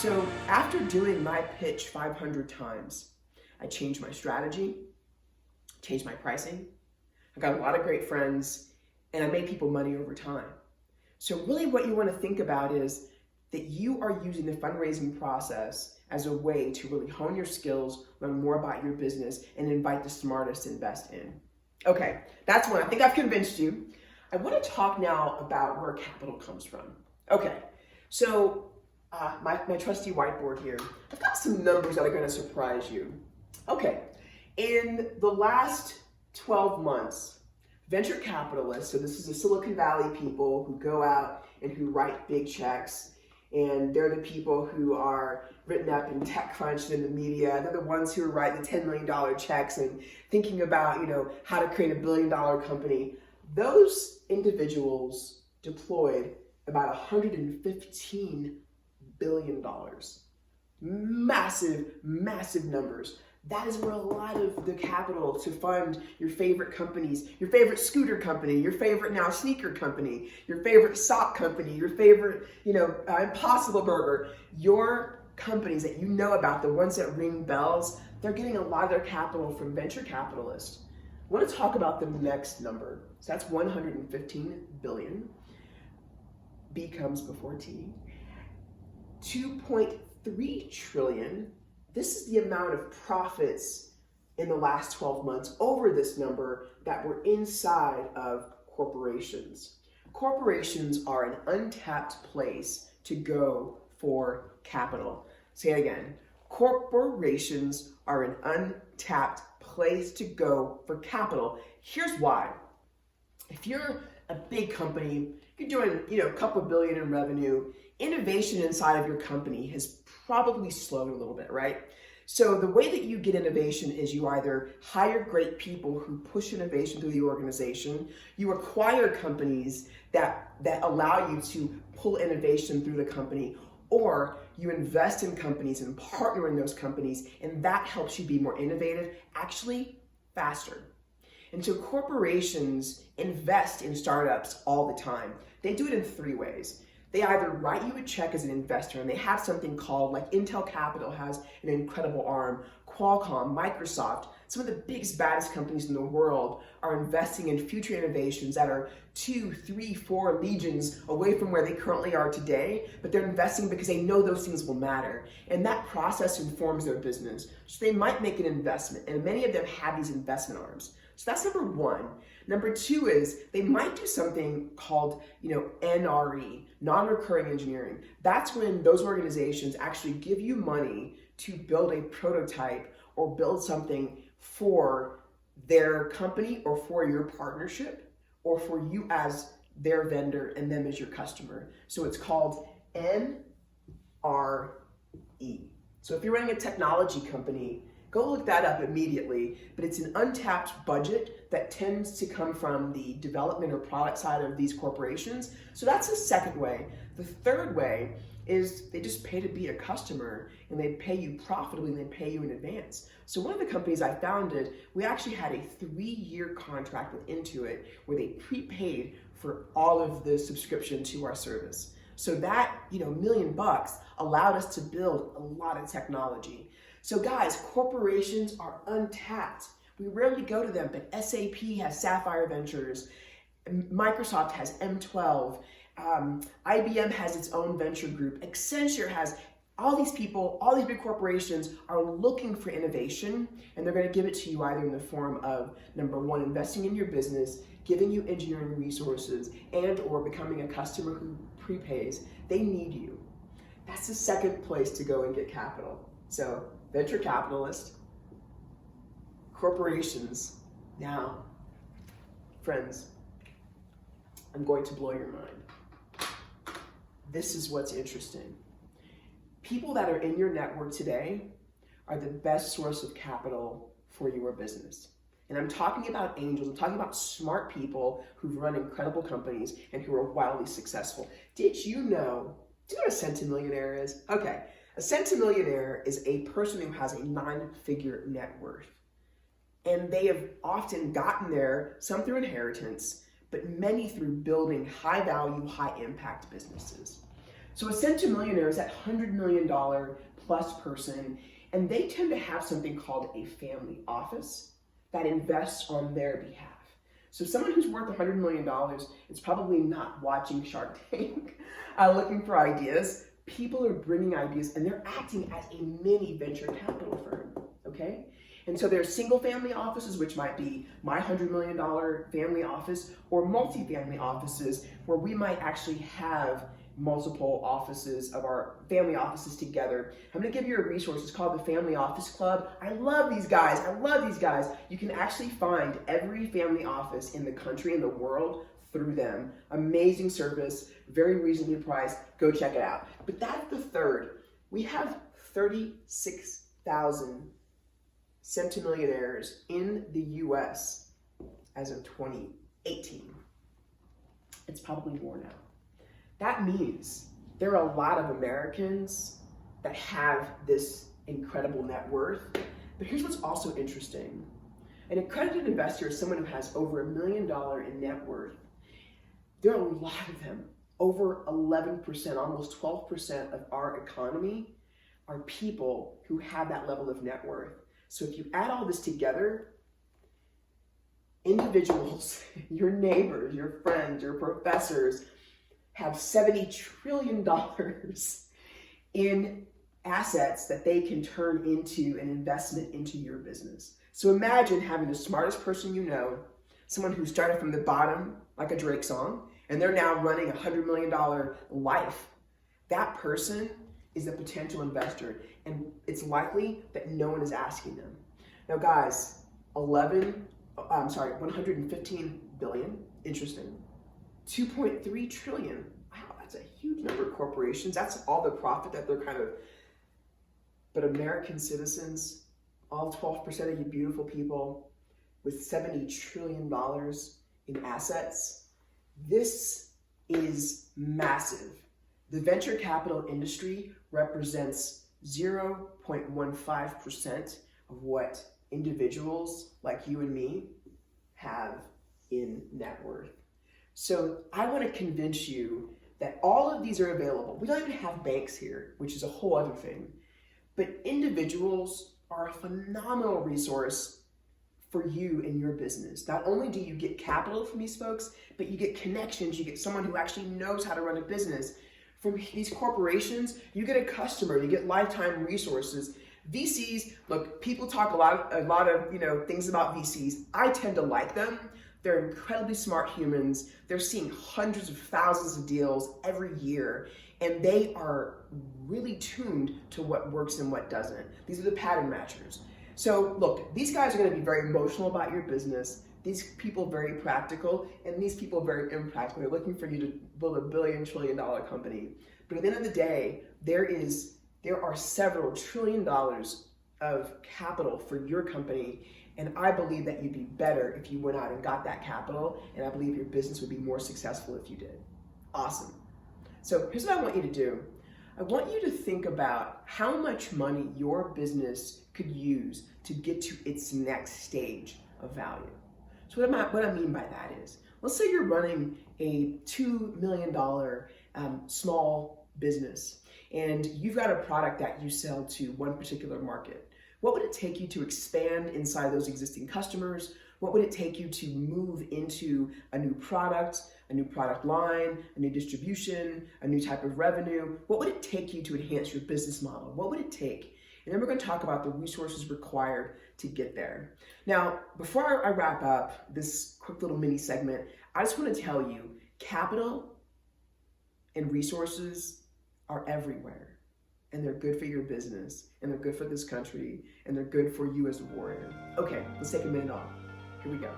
So after doing my pitch 500 times, I changed my strategy, changed my pricing. I got a lot of great friends, and I made people money over time. So really what you want to think about is that you are using the fundraising process as a way to really hone your skills, learn more about your business, and invite the smartest to invest in. Okay, that's one. I think I've convinced you. I want to talk now about where capital comes from. Okay, so my trusty whiteboard here. I've got some numbers that are going to surprise you. Okay, in the last 12 months, venture capitalists, so this is the Silicon Valley people who go out and who write big checks, and they're the people who are written up in TechCrunch and in the media. They're the ones who are writing the $10 million checks and thinking about, how to create a $1 billion company. Those individuals deployed about $115 billion. Massive, massive numbers. That is where a lot of the capital to fund your favorite companies, your favorite scooter company, your favorite now sneaker company, your favorite sock company, your favorite, Impossible Burger, your companies that you know about, the ones that ring bells, they're getting a lot of their capital from venture capitalists. I want to talk about the next number. So that's 115 billion. B comes before T. 2.3 trillion. This is the amount of profits in the last 12 months over this number that were inside of corporations. Corporations are an untapped place to go for capital. Say it again. Corporations are an untapped place to go for capital. Here's why. If you're a big company, you're doing, a couple billion in revenue, innovation inside of your company has probably slowed a little bit, right? So the way that you get innovation is you either hire great people who push innovation through the organization, you acquire companies that allow you to pull innovation through the company, or you invest in companies and partner in those companies, and that helps you be more innovative, actually faster. And so corporations invest in startups all the time. They do it in three ways. They either write you a check as an investor, and they have something called, like Intel Capital has an incredible arm, Qualcomm, Microsoft, some of the biggest, baddest companies in the world are investing in future innovations that are 2, 3, 4 legions away from where they currently are today, but they're investing because they know those things will matter. And that process informs their business. So they might make an investment, and many of them have these investment arms. So that's number one. Number two is they might do something called, NRE, non-recurring engineering. That's when those organizations actually give you money to build a prototype or build something for their company or for your partnership or for you as their vendor and them as your customer. So it's called NRE. So if you're running a technology company, go look that up immediately, but it's an untapped budget that tends to come from the development or product side of these corporations. So that's the second way. The third way is they just pay to be a customer, and they pay you profitably, and they pay you in advance. So one of the companies I founded, we actually had a 3-year contract with Intuit where they prepaid for all of the subscription to our service. So that, $1 million allowed us to build a lot of technology. So guys, corporations are untapped. We rarely go to them, but SAP has Sapphire Ventures, Microsoft has M12, IBM has its own venture group, Accenture has, all these people, all these big corporations are looking for innovation, and they're going to give it to you either in the form of, number one, investing in your business, giving you engineering resources, and or becoming a customer who prepays. They need you. That's the second place to go and get capital. So venture capitalists, corporations. Now, friends, I'm going to blow your mind. This is what's interesting. People that are in your network today are the best source of capital for your business. And I'm talking about angels, I'm talking about smart people who've run incredible companies and who are wildly successful. Did you know what a centimillionaire is? Okay. A centimillionaire is a person who has a 9-figure net worth. And they have often gotten there, some through inheritance, but many through building high-value, high-impact businesses. So a centimillionaire is that $100 million plus person, and they tend to have something called a family office that invests on their behalf. So someone who's worth $100 million is probably not watching Shark Tank looking for ideas. People are bringing ideas and they're acting as a mini venture capital firm, okay? And so there's single family offices, which might be my $100 million family office, or multi-family offices where we might actually have multiple offices of our family offices together. I'm going to give you a resource. It's called the Family Office Club. I love these guys. You can actually find every family office in the country and the world through them. Amazing service, very reasonably priced. Go check it out. But that's the third. We have 36,000 centimillionaires in the US as of 2018. It's probably more now. That means there are a lot of Americans that have this incredible net worth. But here's what's also interesting. An accredited investor is someone who has over $1 million in net worth. There are a lot of them. Over 11%, almost 12% of our economy are people who have that level of net worth. So if you add all this together, individuals, your neighbors, your friends, your professors, have $70 trillion in assets that they can turn into an investment into your business. So imagine having the smartest person you know, someone who started from the bottom, like a Drake song, and they're now running a $100 million life. That person is a potential investor, and it's likely that no one is asking them. Now guys, 115 billion, interesting. 2.3 trillion. Wow, that's a huge number of corporations. That's all the profit that they're but American citizens, all 12% of you beautiful people with $70 trillion in assets, this is massive. The venture capital industry represents 0.15% of what individuals like you and me have in net worth. So I want to convince you that all of these are available. We don't even have banks here, which is a whole other thing. But individuals are a phenomenal resource for you and your business. Not only do you get capital from these folks, but you get connections. You get someone who actually knows how to run a business. From these corporations, you get a customer. You get lifetime resources. VCs, look, people talk a lot of things about VCs. I tend to like them. They're incredibly smart humans. They're seeing hundreds of thousands of deals every year, and they are really tuned to what works and what doesn't. These are the pattern matchers. So look, these guys are going to be very emotional about your business. These people very practical, and these people very impractical. They're looking for you to build a $1 trillion company. But at the end of the day, there are several $1 trillion of capital for your company. And I believe that you'd be better if you went out and got that capital, and I believe your business would be more successful if you did. Awesome. So here's what I want you to do. I want you to think about how much money your business could use to get to its next stage of value. So what I mean by that is, let's say you're running a $2 million small business, and you've got a product that you sell to one particular market. What would it take you to expand inside those existing customers? What would it take you to move into a new product line, a new distribution, a new type of revenue? What would it take you to enhance your business model? What would it take? And then we're going to talk about the resources required to get there. Now, before I wrap up this quick little mini segment, I just want to tell you, capital and resources are everywhere. And they're good for your business, and they're good for this country, and they're good for you as a warrior. Okay, let's take a minute off. Here we go.